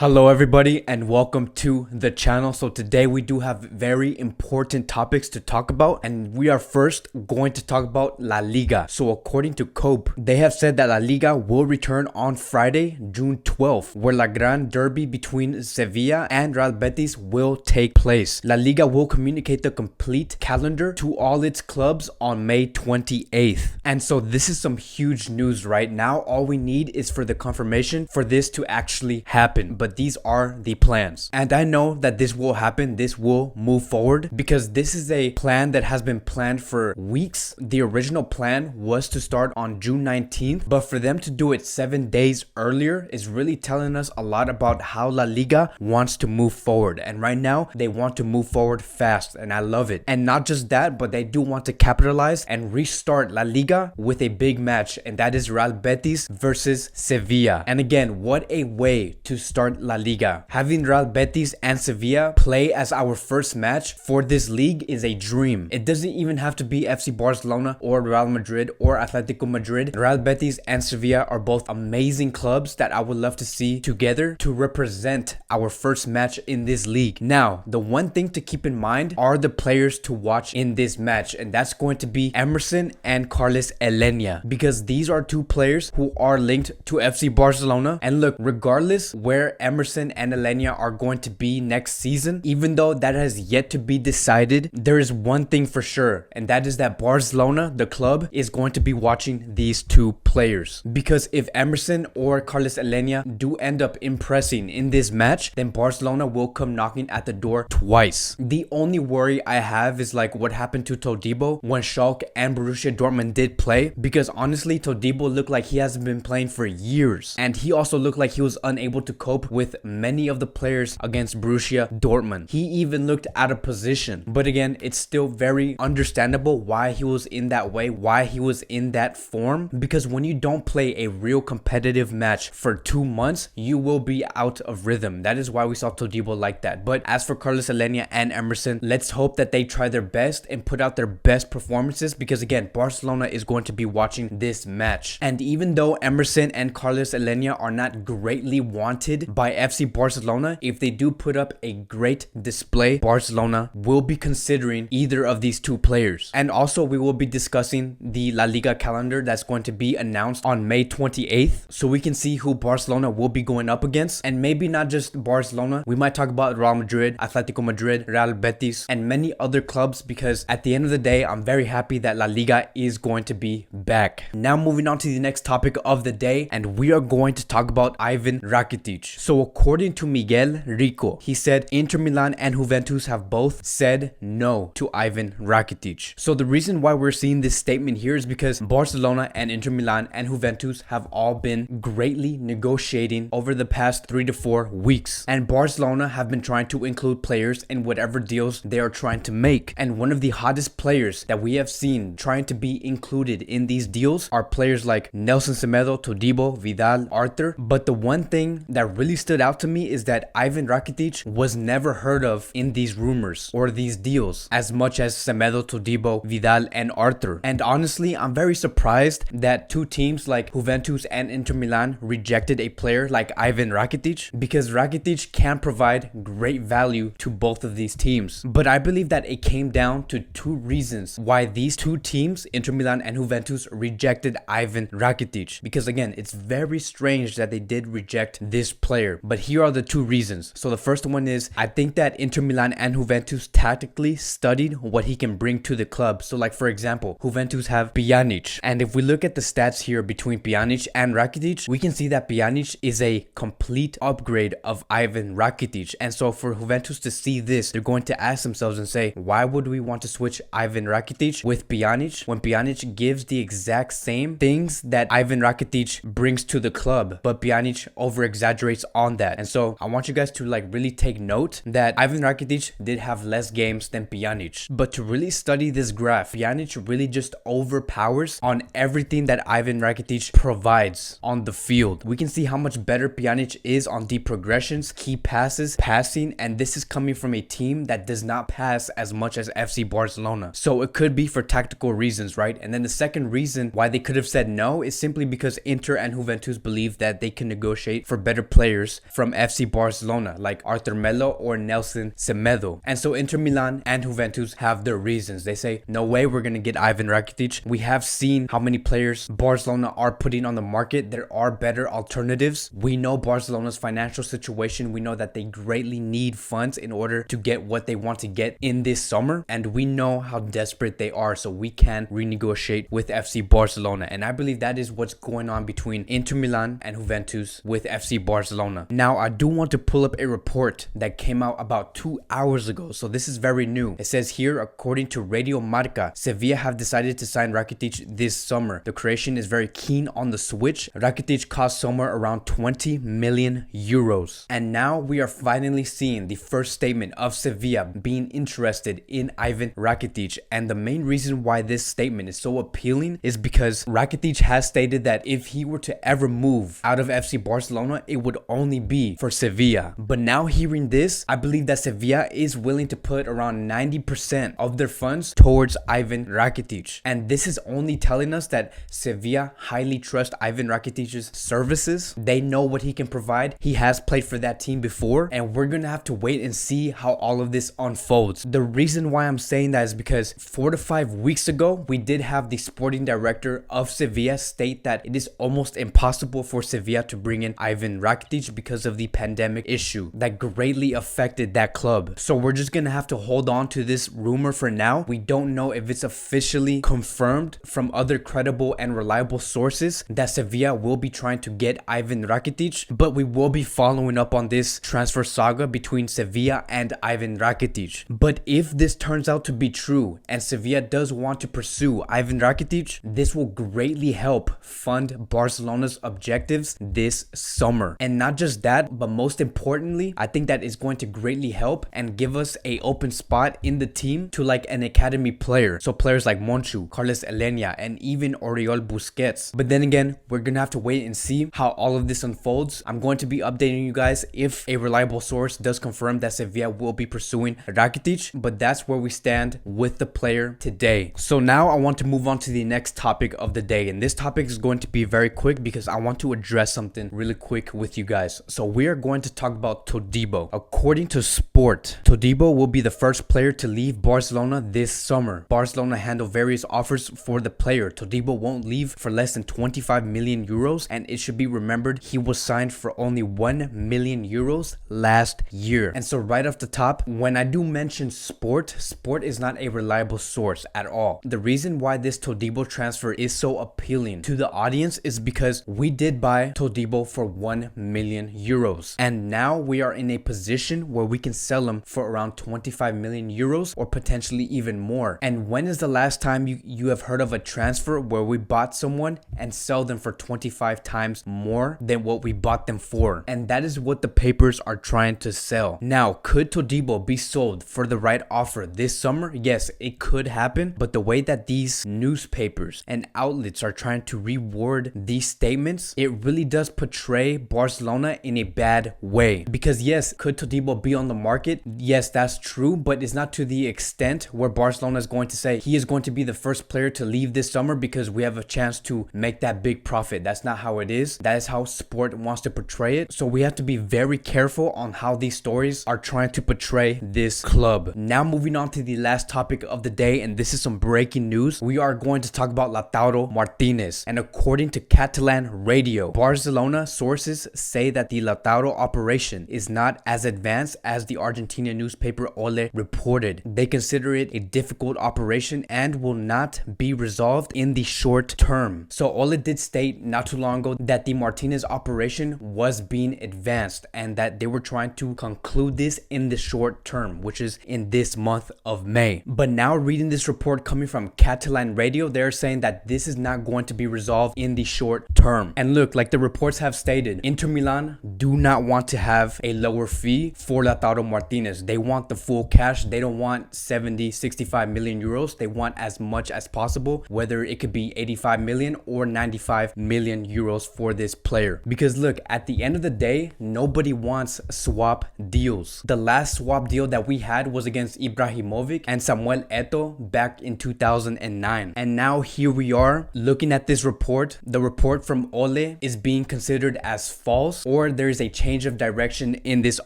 Hello everybody and welcome to the channel. So today we do have very important topics to talk about, and we are first going to talk about La Liga. So according to Cope, they have said that La Liga will return on Friday, June 12th, where La Gran Derby between Sevilla and Real Betis will take place. La Liga will communicate the complete calendar to all its clubs on May 28th. And so this is some huge news right now. All we need is for the confirmation for this to actually happen. But these are the plans, and I know that this will happen. This will move forward because this is a plan that has been planned for weeks. The original plan was to start on June 19th, but for them to do it 7 days earlier is really telling us a lot about how La Liga wants to move forward. And right now they want to move forward fast, and I love it. And not just that, but they do want to capitalize and restart La Liga with a big match, and that is Real Betis versus Sevilla. And again, what a way to start La Liga. Having Real Betis and Sevilla play as our first match for this league is a dream. It doesn't even have to be FC Barcelona or Real Madrid or Atletico Madrid. Real Betis and Sevilla are both amazing clubs that I would love to see together to represent our first match in this league. Now, the one thing to keep in mind are the players to watch in this match, and that's going to be Emerson and Carlos Elenia, because these are two players who are linked to FC Barcelona. And look, regardless where Emerson and Elenia are going to be next season, even though that has yet to be decided, there is one thing for sure, and that is that Barcelona, the club, is going to be watching these two players. Because if Emerson or Carlos Elenia do end up impressing in this match, then Barcelona will come knocking at the door twice. The only worry I have is like what happened to Todibo when Schalke and Borussia Dortmund did play, because honestly Todibo looked like he hasn't been playing for years, and he also looked like he was unable to cope with many of the players against Borussia Dortmund. He even looked out of position. But again, it's still very understandable why he was in that way, why he was in that form, because when you don't play a real competitive match for 2 months, you will be out of rhythm. That is why we saw Todibo like that. But as for Carlos Elenia and Emerson, let's hope that they try their best and put out their best performances, because again, Barcelona is going to be watching this match. And even though Emerson and Carlos Elenia are not greatly wanted by FC Barcelona, if they do put up a great display, Barcelona will be considering either of these two players. And also we will be discussing the La Liga calendar that's going to be announced on May 28th, so we can see who Barcelona will be going up against. And maybe not just Barcelona, we might talk about Real Madrid, Atletico Madrid, Real Betis, and many other clubs, because at the end of the day, I'm very happy that La Liga is going to be back. Now moving on to the next topic of the day, and we are going to talk about Ivan Rakitic. So according to Miguel Rico, he said Inter Milan and Juventus have both said no to Ivan Rakitic. So the reason why we're seeing this statement here is because Barcelona and Inter Milan and Juventus have all been greatly negotiating over the past 3 to 4 weeks, and Barcelona have been trying to include players in whatever deals they are trying to make. And one of the hottest players that we have seen trying to be included in these deals are players like Nelson Semedo, Todibo, Vidal, Arthur. But the one thing that really stood out to me is that Ivan Rakitic was never heard of in these rumors or these deals as much as Semedo, Todibo, Vidal, and Arthur. And honestly, I'm very surprised that two teams like Juventus and Inter Milan rejected a player like Ivan Rakitic, because Rakitic can provide great value to both of these teams. But I believe that it came down to two reasons why these two teams, Inter Milan and Juventus, rejected Ivan Rakitic. Because again, it's very strange that they did reject this player, but here are the two reasons. So the first one is, I think that Inter Milan and Juventus tactically studied what he can bring to the club. So like for example, Juventus have Pjanic, and if we look at the stats here between Pjanic and Rakitic, we can see that Pjanic is a complete upgrade of Ivan Rakitic. And so for Juventus to see this, they're going to ask themselves and say, why would we want to switch Ivan Rakitic with Pjanic when Pjanic gives the exact same things that Ivan Rakitic brings to the club, but Pjanic over exaggerates on that. And so I want you guys to like really take note that Ivan Rakitic did have less games than Pjanic. But to really study this graph, Pjanic really just overpowers on everything that Ivan Rakitic provides on the field. We can see how much better Pjanic is on deep progressions, key passes, passing, and this is coming from a team that does not pass as much as FC Barcelona. So it could be for tactical reasons, right? And then the second reason why they could have said no is simply because Inter and Juventus believe that they can negotiate for better players players from FC Barcelona, like Arthur Melo or Nelson Semedo. And so Inter Milan and Juventus have their reasons. They say, no way we're going to get Ivan Rakitic. We have seen how many players Barcelona are putting on the market. There are better alternatives. We know Barcelona's financial situation. We know that they greatly need funds in order to get what they want to get in this summer. And we know how desperate they are. So we can renegotiate with FC Barcelona. And I believe that is what's going on between Inter Milan and Juventus with FC Barcelona. Now, I do want to pull up a report that came out about 2 hours ago. So this is very new. It says here, according to Radio Marca, Sevilla have decided to sign Rakitic this summer. The Croatian is very keen on the switch. Rakitic cost somewhere around 20 million euros. And now we are finally seeing the first statement of Sevilla being interested in Ivan Rakitic. And the main reason why this statement is so appealing is because Rakitic has stated that if he were to ever move out of FC Barcelona, it would only be for Sevilla. But now hearing this, I believe that Sevilla is willing to put around 90% of their funds towards Ivan Rakitic. And this is only telling us that Sevilla highly trust Ivan Rakitic's services. They know what he can provide. He has played for that team before, and we're going to have to wait and see how all of this unfolds. The reason why I'm saying that is because 4 to 5 weeks ago, we did have the sporting director of Sevilla state that it is almost impossible for Sevilla to bring in Ivan Rakitic because of the pandemic issue that greatly affected that club. So we're just going to have to hold on to this rumor for now. We don't know if it's officially confirmed from other credible and reliable sources that Sevilla will be trying to get Ivan Rakitic, but we will be following up on this transfer saga between Sevilla and Ivan Rakitic. But if this turns out to be true and Sevilla does want to pursue Ivan Rakitic, this will greatly help fund Barcelona's objectives this summer. And not just that, but most importantly, I think that is going to greatly help and give us a open spot in the team to like an academy player. So players like Monchu, Carlos Elenia, and even Oriol Busquets. But then again, we're gonna have to wait and see how all of this unfolds. I'm going to be updating you guys if a reliable source does confirm that Sevilla will be pursuing Rakitic, but that's where we stand with the player today. So now I want to move on to the next topic of the day, and this topic is going to be very quick because I want to address something really quick with you guys. So we are going to talk about Todibo. According to Sport, Todibo will be the first player to leave Barcelona this summer. Barcelona handled various offers for the player. Todibo won't leave for less than 25 million euros, and it should be remembered he was signed for only 1 million euros last year. And so right off the top, when I do mention Sport is not a reliable source at all. The reason why this Todibo transfer is so appealing to the audience is because we did buy Todibo for 1 million euros, and now we are in a position where we can sell him for around 25 million euros or potentially even more. And when is the last time you have heard of a transfer where we bought someone and sell them for 25 times more than what we bought them for? And that is what the papers are trying to sell. Now, could Todibo be sold for the right offer this summer? Yes, it could happen, but the way that these newspapers and outlets are trying to reword these statements, it really does portray Barcelona in a bad way. Because yes, could Todibo be on the market? Yes, that's true, but it's not to the extent where Barcelona is going to say he is going to be the first player to leave this summer because we have a chance to make that big profit. That's not how it is. That is how Sport wants to portray it. So we have to be very careful on how these stories are trying to portray this club. Now moving on to the last topic of the day, and this is some breaking news. We are going to talk about Lautaro Martinez. And according to Catalan radio, Barcelona sources say that the Lautaro operation is not as advanced as the Argentinian newspaper Ole reported. They consider it a difficult operation and will not be resolved in the short term. So Ole did state not too long ago that the Martinez operation was being advanced and that they were trying to conclude this in the short term, which is in this month of May. But now reading this report coming from Catalan radio, they're saying that this is not going to be resolved in the short term. And look, like the reports have stated, Inter Milan do not want to have a lower fee for Lautaro Martinez. They want the full cash. They don't want 70, 65 million euros. They want as much as possible, whether it could be 85 million or 95 million euros for this player. Because look, at the end of the day, nobody wants swap deals. The last swap deal that we had was against Ibrahimovic and Samuel Eto'o back in 2009. And now here we are looking at this report. The report from Ole is being considered as false, or or there is a change of direction in this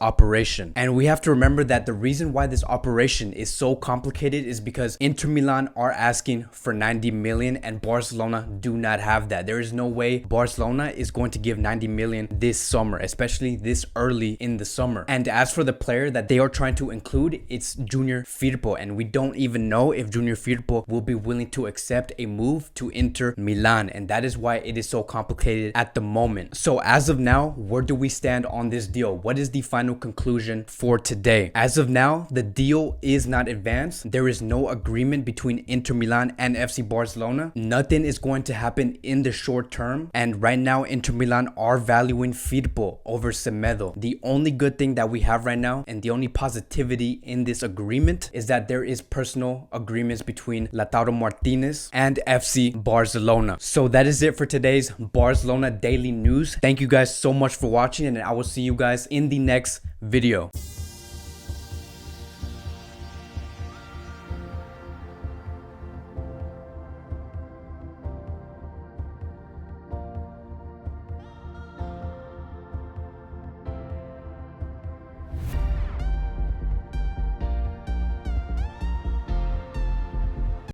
operation. And we have to remember that the reason why this operation is so complicated is because Inter Milan are asking for 90 million and Barcelona do not have that. There is no way Barcelona is going to give 90 million this summer, especially this early in the summer. And as for the player that they are trying to include, it's Junior Firpo, and we don't even know if Junior Firpo will be willing to accept a move to Inter Milan, and that is why it is so complicated at the moment. So as of now, where do we stand on this deal? What is the final conclusion for today? As of now, the deal is not advanced. There is no agreement between Inter Milan and FC Barcelona. Nothing is going to happen in the short term, and right now Inter Milan are valuing Firpo over Semedo. The only good thing that we have right now and the only positivity in this agreement is that there is personal agreements between Lautaro Martinez and FC Barcelona. So that is it for today's Barcelona Daily News. Thank you guys so much for watching, and I will see you guys in the next video.